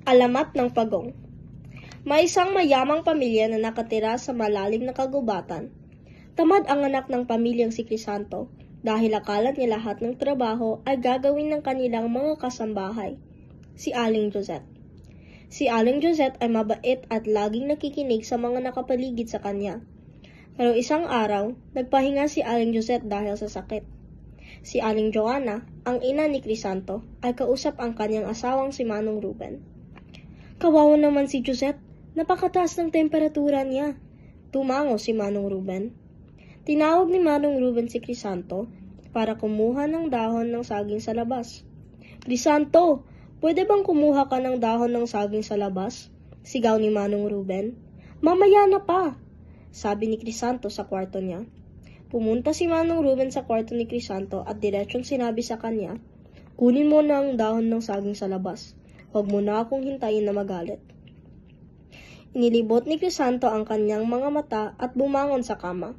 Alamat ng pagong. May isang mayamang pamilya na nakatira sa malalim na kagubatan. Tamad ang anak ng pamilyang si Crisanto dahil akala niya lahat ng trabaho ay gagawin ng kanilang mga kasambahay, si Aling Josette. Si Aling Josette ay mabait at laging nakikinig sa mga nakapaligid sa kanya. Pero isang araw, nagpahinga si Aling Josette dahil sa sakit. Si Aling Joanna, ang ina ni Crisanto, ay kausap ang kanyang asawang si Manong Ruben. Kawawa naman si Josette, napakataas ng temperatura niya. Tumango si Manong Ruben. Tinawag ni Manong Ruben si Crisanto para kumuha ng dahon ng saging sa labas. Crisanto, pwede bang kumuha ka ng dahon ng saging sa labas? Sigaw ni Manong Ruben. Mamaya na pa, sabi ni Crisanto sa kwarto niya. Pumunta si Manong Ruben sa kwarto ni Crisanto at diretsong sinabi sa kanya, kunin mo na ang dahon ng saging sa labas. Huwag mo na akong hintayin na magalit. Inilibot ni Crisanto ang kanyang mga mata at bumangon sa kama,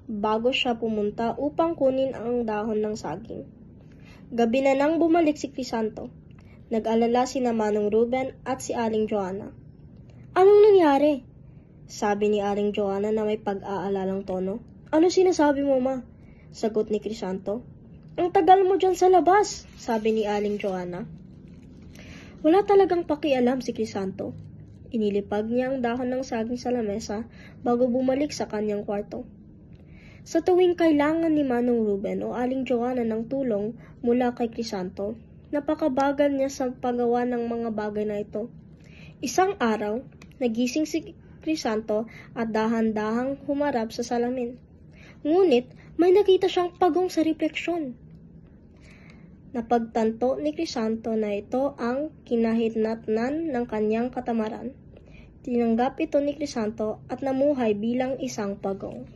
bago siya pumunta upang kunin ang dahon ng saging. Gabi na nang bumalik si Crisanto. Nag-alala sina Manong Ruben at si Aling Joanna. Anong nangyari? Sabi ni Aling Joanna na may pag-aalalang tono. Ano sinasabi mo, ma? Sagot ni Crisanto. Ang tagal mo dyan sa labas, sabi ni Aling Joanna. Wala talagang pakialam si Crisanto. Inilipag niya ang dahon ng saging sa lamesa bago bumalik sa kanyang kwarto. Sa tuwing kailangan ni Manong Ruben o Aling Joanna ng tulong mula kay Crisanto, napakabagal niya sa paggawa ng mga bagay na ito. Isang araw, nagising si Crisanto at dahan-dahang humarap sa salamin. Ngunit, may nakita siyang pagong sa refleksyon. Napagtanto ni Crisanto na ito ang kinahinatnan ng kanyang katamaran. Tinanggap ito ni Crisanto at namuhay bilang isang pagong.